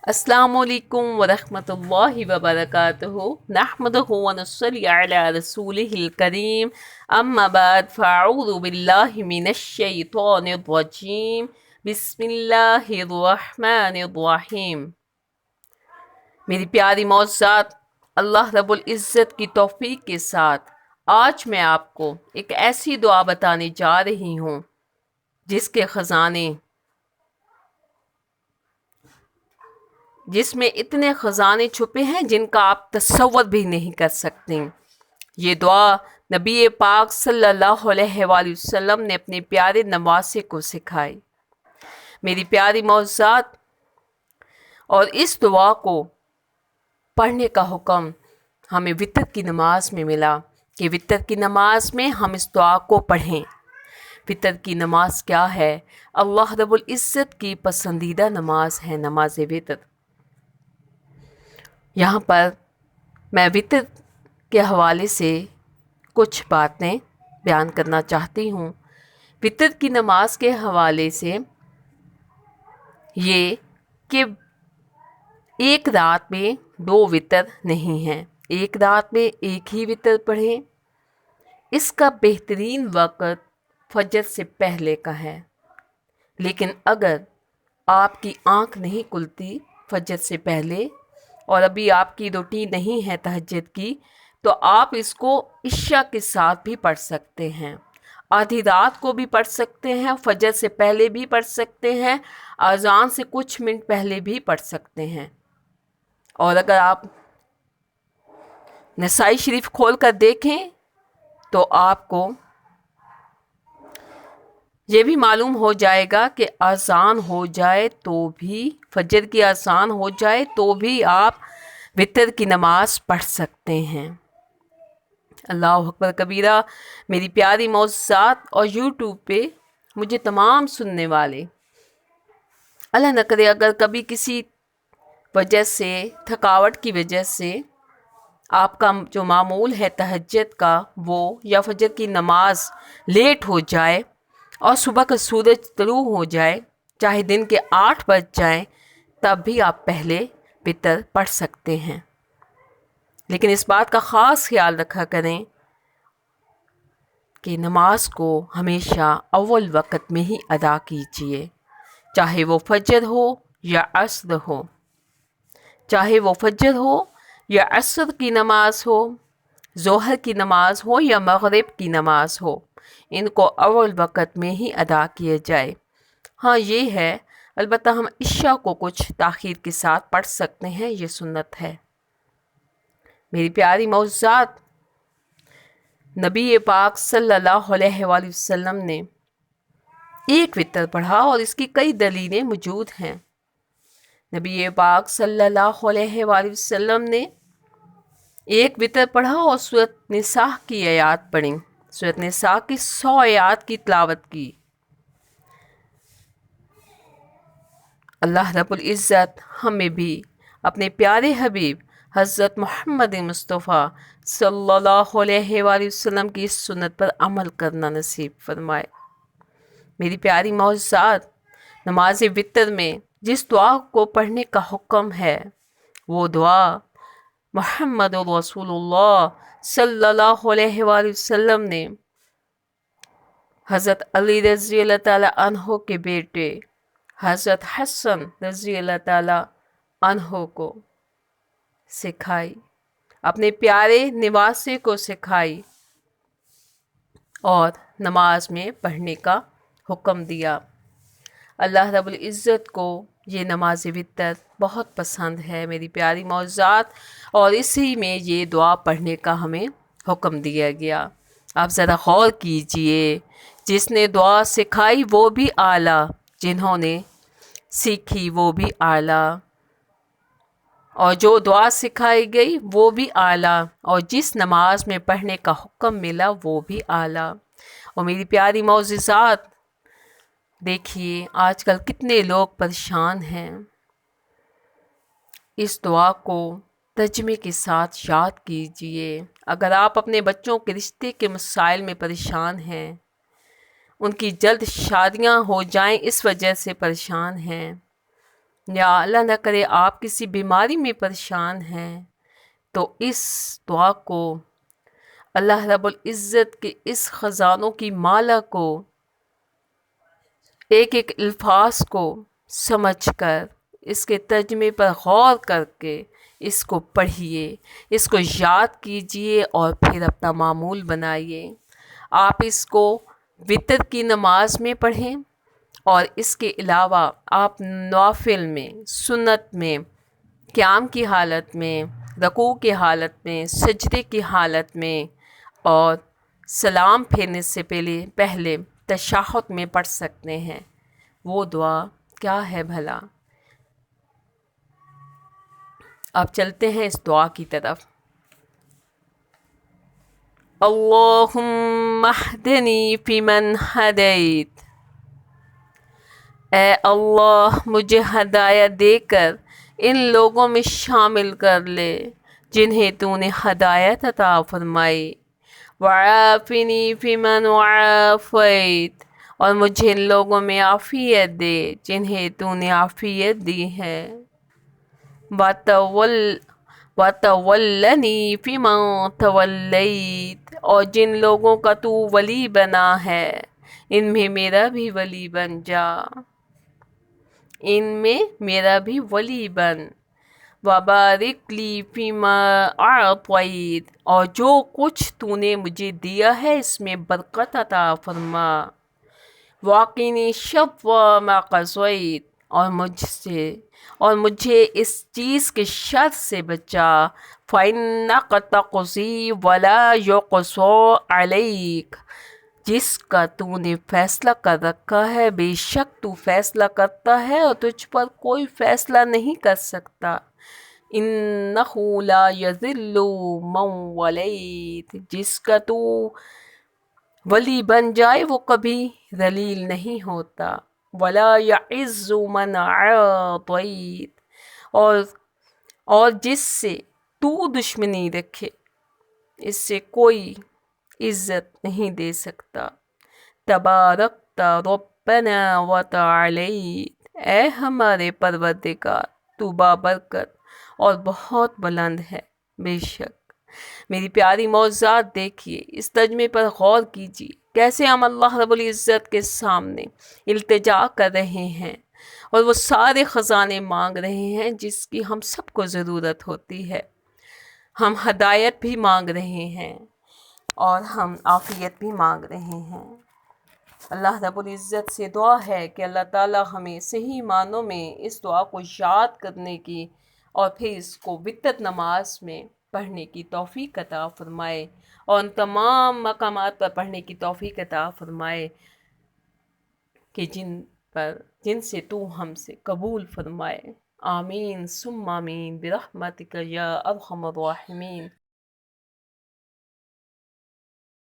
अस्सलामु अलैकुम वरहमतुल्लाहि वबरकातुहु नहमदुहु व नुसल्ली अला रसूलिहिल करीम अम्मा बाद फ़अऊज़ु बिल्लाहि मिनश शैतानिर रजीम बिस्मिल्लाहिर रहमानिर रहीम। मेरी प्यारी मौज़ात, अल्लाह रब्बुल इज़्ज़त की तौफ़ीक के साथ आज मैं आपको एक ऐसी दुआ बताने जा रही हूँ जिसके ख़ज़ाने जिसमें इतने ख़ज़ाने छुपे हैं जिनका आप तसव्वुर भी नहीं कर सकते। ये दुआ नबी पाक सल्लल्लाहु अलैहि वसल्लम ने अपने प्यारे नवासे को सिखाई। मेरी प्यारी मौज़ात, और इस दुआ को पढ़ने का हुक्म हमें वितर की नमाज में मिला कि वितर की नमाज में हम इस दुआ को पढ़ें। वितर की नमाज क्या है? अल्लाह रब्बुल इज़्ज़त की पसंदीदा नमाज है नमाज वितर। यहाँ पर मैं वितर के हवाले से कुछ बातें बयान करना चाहती हूँ। वितर की नमाज के हवाले से ये कि एक रात में दो वितर नहीं हैं, एक रात में एक ही वितर पढ़ें। इसका बेहतरीन वक़्त फजर से पहले का है, लेकिन अगर आपकी आँख नहीं खुलती फजर से पहले और अभी आपकी रूटीन नहीं है तहज्जुद की, तो आप इसको इशा के साथ भी पढ़ सकते हैं, आधी रात को भी पढ़ सकते हैं, फजर से पहले भी पढ़ सकते हैं, अज़ान से कुछ मिनट पहले भी पढ़ सकते हैं। और अगर आप नसाई शरीफ खोल कर देखें तो आपको ये भी मालूम हो जाएगा कि अज़ान हो जाए तो भी, फजर की अज़ान हो जाए तो भी आप वितर की नमाज पढ़ सकते हैं। अल्लाह अकबर कबीरा। मेरी प्यारी मौज़ात और यूट्यूब पे मुझे तमाम सुनने वाले, अल्लाह न करे अगर कभी किसी वजह से, थकावट की वजह से आपका जो मामूल है तहज्जुद का वो या फजर की नमाज लेट हो जाए और सुबह का सूरज तुलू हो जाए, चाहे दिन के 8 बज जाएं, तब भी आप पहले वितर पढ़ सकते हैं। लेकिन इस बात का ख़ास ख्याल रखा करें कि नमाज को हमेशा अव्वल वक़्त में ही अदा कीजिए, चाहे वो फजर हो या असर हो, चाहे वो फजर हो या असर की नमाज हो, ज़ोहर की नमाज हो या मग़रिब की नमाज हो, इनको अव्वल वक़्त में ही अदा किया जाए। हाँ, ये है, अलबत्ता हम इशा को कुछ ताख़ीर के साथ पढ़ सकते हैं, ये सुन्नत है। मेरी प्यारी मौज़ात, नबी पाक सल्लल्लाहु अलैहि वसल्लम ने एक वितर पढ़ा और इसकी कई दलीलें मौजूद हैं। नबी पाक सल्लल्लाहु अलैहि वसल्लम ने एक वितर पढ़ा और सूरत निसा की आयात पढ़ी, सूरत निसा की 100 आयात की तिलावत की। अल्लाह रब्बुल इज़्ज़त हमें भी अपने प्यारे हबीब हज़रत मोहम्मद मुस्तफ़ा सल्लल्लाहु अलैहि वसल्लम की इस सुन्नत पर अमल करना नसीब फरमाए। मेरी प्यारी मौज़ात, नमाज वितर में जिस दुआ को पढ़ने का हुक्म है वो दुआ मोहम्मद रसूलुल्लाह सल्लल्लाहु अलैहि वसल्लम ने हज़रत अली रज़ी अल्लाह ताला अन्हो के बेटे हज़रत हसन रज़ी अल्लाह ताला अन्हो को सिखाई, अपने प्यारे निवासे को सिखाई और नमाज में पढ़ने का हुक्म दिया। अल्लाह रब्बुल इज़्ज़त को ये नमाज वितर बहुत पसंद है मेरी प्यारी मौज़ात, और इसी में ये दुआ पढ़ने का हमें हुक्म दिया गया। आप ज़रा गौर कीजिए, जिसने दुआ सिखाई वो भी आला, जिन्होंने सीखी वो भी आला, और जो दुआ सिखाई गई वो भी आला, और जिस नमाज में पढ़ने का हुक्म मिला वो भी आला। और मेरी प्यारी मौज़ात, देखिए आजकल कितने लोग परेशान हैं। इस दुआ को तर्जुमे के साथ याद कीजिए। अगर आप अपने बच्चों के रिश्ते के मसाइल में परेशान हैं, उनकी जल्द शादियां हो जाएं इस वजह से परेशान हैं, یا اللہ نہ کرے آپ کسی بیماری میں پریشان ہیں تو اس دعا کو اللہ رب العزت کے اس خزانوں کی مالا کو ایک ایک الفاظ کو سمجھ کر اس کے ترجمے پر غور کر کے اس کو پڑھیے، اس کو یاد کیجئے اور پھر اپنا معمول بنائیے۔ آپ اس کو وتر کی نماز میں پڑھیں اور اس کے علاوہ آپ نوافل میں، سنت میں، قیام کی حالت میں، رکوع کی حالت میں، سجدے کی حالت میں اور سلام پھیرنے سے پہلے تشہد میں پڑھ سکتے ہیں۔ وہ دعا کیا ہے بھلا؟ اب چلتے ہیں اس دعا کی طرف۔ اللہم اہدنی فیمن ہدیت، اے اللہ مجھے ہدایت دے کر ان لوگوں میں شامل کر لے جنہیں تو نے ہدایت عطا فرمائی۔ وعافنی فیمن وعافیت، اور مجھے ان لوگوں میں عافیت دے جنہیں تو نے عافیت دی ہے۔ وَتَوَلَّنِي فِيمَن تَوَلَّيْتَ، اور جن لوگوں کا تو ولی بنا ہے ان میں میرا بھی ولی بن جا، ان میں میرا بھی ولی بن۔ وَبَارِكْ لِي فِيمَا أَعْطَيْتَ، اور جو کچھ تو نے مجھے دیا ہے اس میں برکت عطا فرما۔ وَقِنِي شَرَّ مَا قَضَيْتَ، اور مجھے اس چیز کے شر سے بچا۔ فَإِنَّكَ تَقْضِي وَلَا يُقْضَىٰ عَلَيْكَ، جس کا تو نے فیصلہ کر رکھا ہے، بے شک تو فیصلہ کرتا ہے اور تجھ پر کوئی فیصلہ نہیں کر سکتا۔ إِنَّهُ لَا يَذِلُّ مَن وَلَيْتَ، جس کا تو ولی بن جائے وہ کبھی ذلیل نہیں ہوتا۔ وَلَا يَعِزُّ مَنْ عَادَيْتَ، اور جس سے تو دشمنی رکھے اس سے کوئی عزت نہیں دے سکتا۔ تبارکت ربنا وتعالیت، اے ہمارے پروردگار تو بابرکت اور بہت بلند ہے۔ بے شک میری پیاری موضوعات دیکھیے، اس ترجمے پر غور کیجیے، کیسے ہم اللہ رب العزت کے سامنے التجا کر رہے ہیں اور وہ سارے خزانے مانگ رہے ہیں جس کی ہم سب کو ضرورت ہوتی ہے۔ ہم ہدایت بھی مانگ رہے ہیں اور ہم عافیت بھی مانگ رہے ہیں۔ اللہ رب العزت سے دعا ہے کہ اللہ تعالی ہمیں صحیح معنوں میں اس دعا کو یاد کرنے کی اور پھر اس کو وتر نماز میں پڑھنے کی توفیق عطا فرمائے اور ان تمام مقامات پر پڑھنے کی توفیق عطا فرمائے کہ جن سے تو ہم سے قبول فرمائے۔ آمین ثم آمین برحمتک یا ارحم الراحمین۔